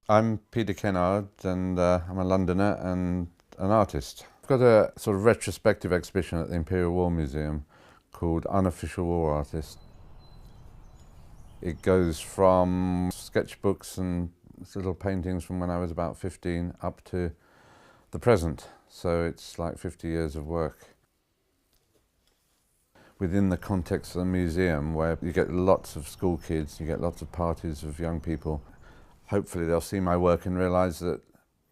I'm Peter Kennard, and I'm a Londoner and an artist. I've got a sort of retrospective exhibition at the Imperial War Museum called Unofficial War Artists. It goes from sketchbooks and little paintings from when I was about 15 up to the present. So it's like 50 years of work. Within the context of the museum, where you get lots of school kids, you get lots of parties of young people, hopefully they'll see my work and realise that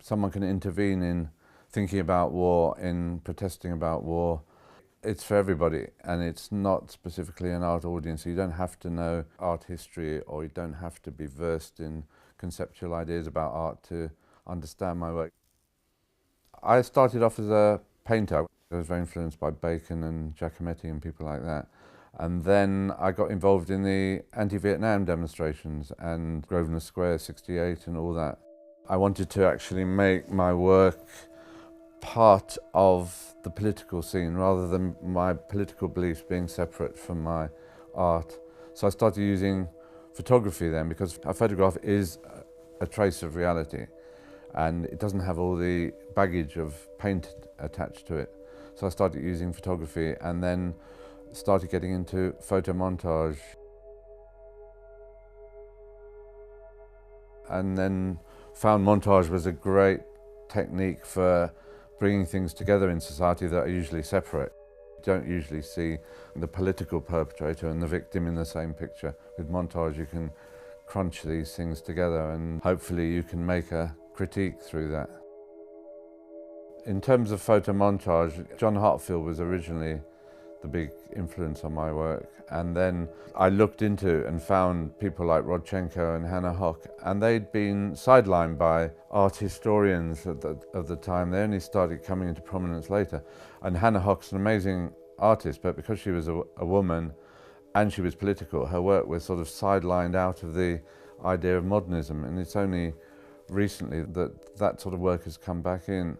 someone can intervene in thinking about war, in protesting about war. It's for everybody, and it's not specifically an art audience. You don't have to know art history, or you don't have to be versed in conceptual ideas about art to understand my work. I started off as a painter. I was very influenced by Bacon and Giacometti and people like that. And then I got involved in the anti-Vietnam demonstrations and Grosvenor Square 68 and all that. I wanted to actually make my work part of the political scene rather than my political beliefs being separate from my art. So I started using photography then, because a photograph is a trace of reality and it doesn't have all the baggage of paint attached to it. So I started using photography and then started getting into photo montage. And then found montage was a great technique for bringing things together in society that are usually separate. You don't usually see the political perpetrator and the victim in the same picture. With montage you can crunch these things together and hopefully you can make a critique through that. In terms of photo montage, John Hartfield was originally the big influence on my work, and then I looked into and found people like Rodchenko and Hannah Hock, and they'd been sidelined by art historians of the time. They only started coming into prominence later, and Hannah Hock's an amazing artist, but because she was a woman and she was political, her work was sort of sidelined out of the idea of modernism, and it's only recently that that sort of work has come back in.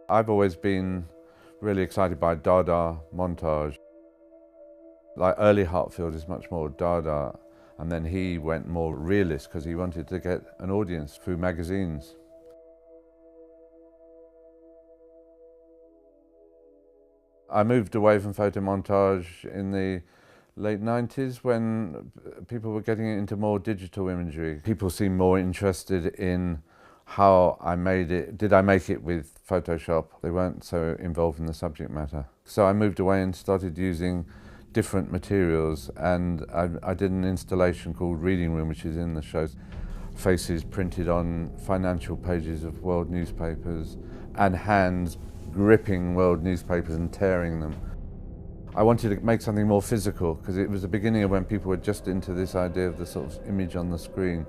I've always been really excited by Dada Montage. Like early Hartfield is much more Dada, and then he went more realist because he wanted to get an audience through magazines. I moved away from photo montage in the late 90s when people were getting into more digital imagery. People seemed more interested in how I made it. Did I make it with Photoshop? They weren't so involved in the subject matter. So I moved away and started using different materials, and I did an installation called Reading Room, which is in the show. Faces printed on financial pages of world newspapers and hands gripping world newspapers and tearing them. I wanted to make something more physical because it was the beginning of when people were just into this idea of the sort of image on the screen.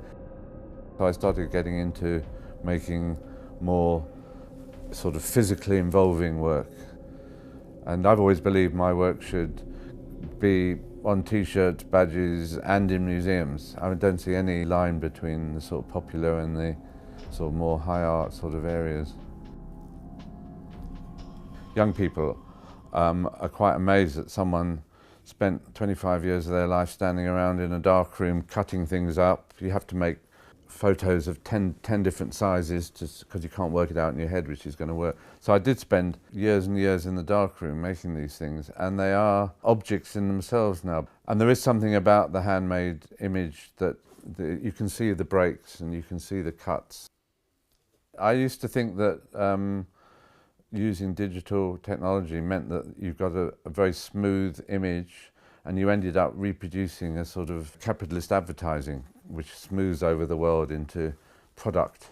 So I started getting into making more sort of physically involving work. And I've always believed my work should be on t-shirts, badges, and in museums. I don't see any line between the sort of popular and the sort of more high art sort of areas. Young people are quite amazed that someone spent 25 years of their life standing around in a dark room cutting things up. You have to make photos of 10 different sizes because you can't work it out in your head which is going to work. So I did spend years and years in the darkroom making these things, and they are objects in themselves now. And there is something about the handmade image that you can see the breaks and you can see the cuts. I used to think that using digital technology meant that you've got a very smooth image and you ended up reproducing a sort of capitalist advertising which smooths over the world into product.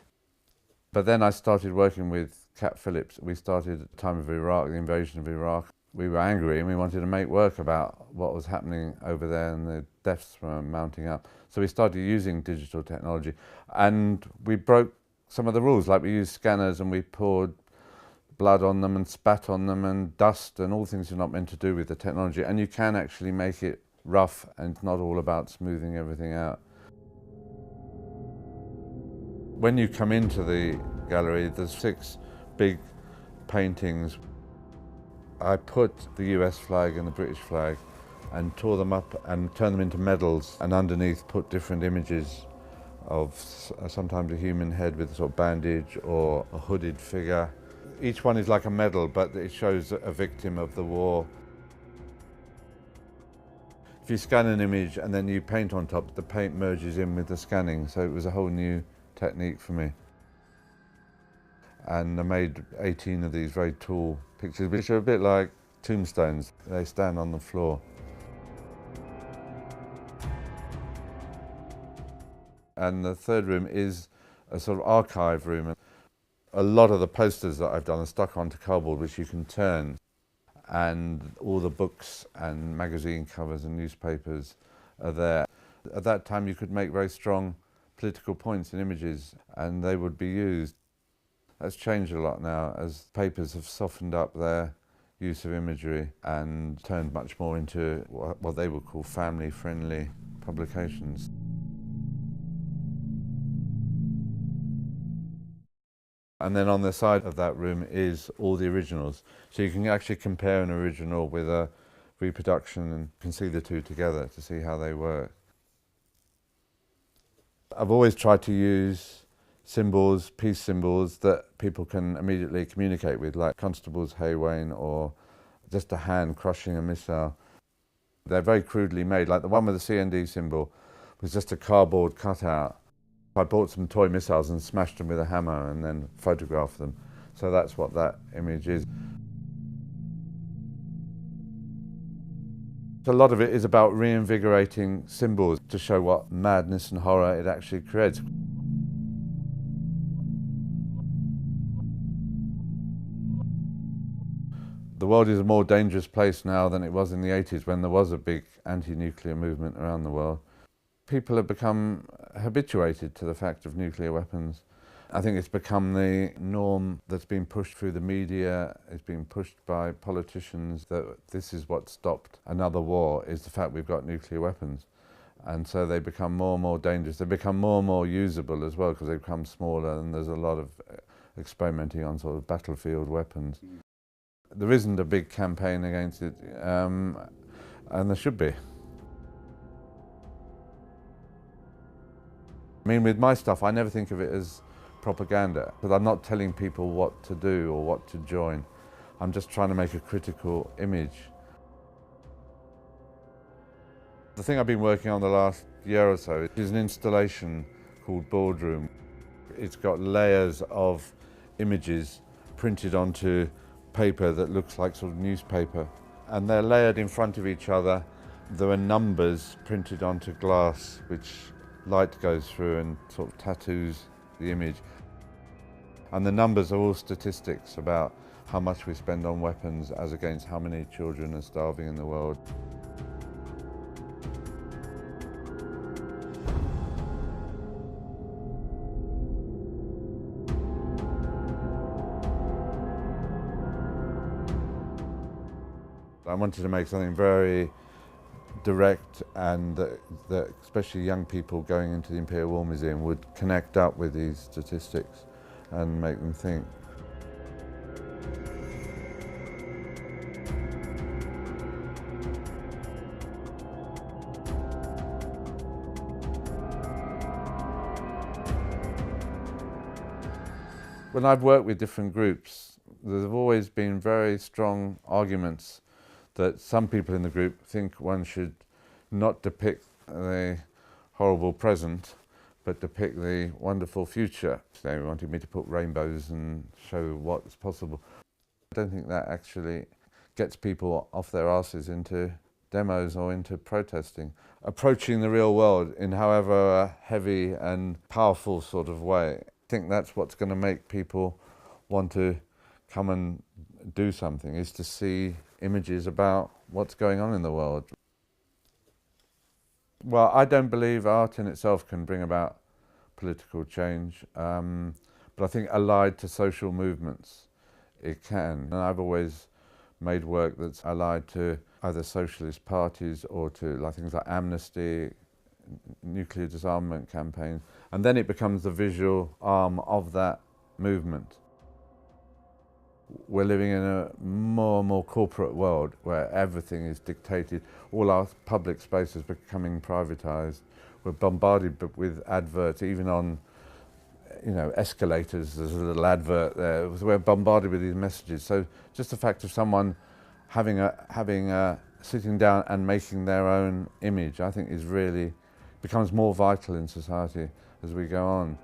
But then I started working with Cat Phillips. We started at the time of Iraq, the invasion of Iraq. We were angry and we wanted to make work about what was happening over there, and the deaths were mounting up. So we started using digital technology, and we broke some of the rules. Like we used scanners and we poured blood on them and spat on them and dust and all things you're not meant to do with the technology. And you can actually make it rough, and it's not all about smoothing everything out. When you come into the gallery, there's 6 big paintings. I put the US flag and the British flag and tore them up and turned them into medals, and underneath put different images of sometimes a human head with a sort of bandage or a hooded figure. Each one is like a medal, but it shows a victim of the war. If you scan an image and then you paint on top, the paint merges in with the scanning, so it was a whole new technique for me. And I made 18 of these very tall pictures, which are a bit like tombstones. They stand on the floor. And the third room is a sort of archive room. A lot of the posters that I've done are stuck onto cardboard, which you can turn. And all the books and magazine covers and newspapers are there. At that time you could make very strong political points in images and they would be used. That's changed a lot now as papers have softened up their use of imagery and turned much more into what they would call family-friendly publications. And then on the side of that room is all the originals. So you can actually compare an original with a reproduction and can see the two together to see how they work. I've always tried to use symbols, peace symbols that people can immediately communicate with, like Constable's Haywain or just a hand crushing a missile. They're very crudely made, like the one with the CND symbol was just a cardboard cutout. I bought some toy missiles and smashed them with a hammer and then photographed them. So that's what that image is. A lot of it is about reinvigorating symbols to show what madness and horror it actually creates. The world is a more dangerous place now than it was in the 80s when there was a big anti-nuclear movement around the world. People have become habituated to the fact of nuclear weapons. I think it's become the norm that's been pushed through the media, it's been pushed by politicians that this is what stopped another war, is the fact we've got nuclear weapons. And so they become more and more dangerous. They become more and more usable as well because they become smaller and there's a lot of experimenting on sort of battlefield weapons. There isn't a big campaign against it, and there should be. I mean, with my stuff, I never think of it as propaganda, because I'm not telling people what to do or what to join. I'm just trying to make a critical image. The thing I've been working on the last year or so is an installation called Boardroom. It's got layers of images printed onto paper that looks like sort of newspaper, and they're layered in front of each other. There are numbers printed onto glass which light goes through and sort of tattoos the image. And the numbers are all statistics about how much we spend on weapons as against how many children are starving in the world. I wanted to make something very direct and that especially young people going into the Imperial War Museum would connect up with these statistics and make them think. When I've worked with different groups, there have always been very strong arguments that some people in the group think one should not depict the horrible present, but depict the wonderful future. They wanted me to put rainbows and show what's possible. I don't think that actually gets people off their asses into demos or into protesting. Approaching the real world in however heavy and powerful sort of way, I think that's what's going to make people want to come and do something, is to see images about what's going on in the world. Well, I don't believe art in itself can bring about political change, but I think allied to social movements, it can. And I've always made work that's allied to either socialist parties or to like things like amnesty, nuclear disarmament campaigns, and then it becomes the visual arm of that movement. We're living in a more and more corporate world where everything is dictated. All our public space is becoming privatised. we're bombarded with adverts, even on, you know, escalators. There's a little advert there. We're bombarded with these messages. So just the fact of someone sitting down and making their own image, I think, is really becomes more vital in society as we go on.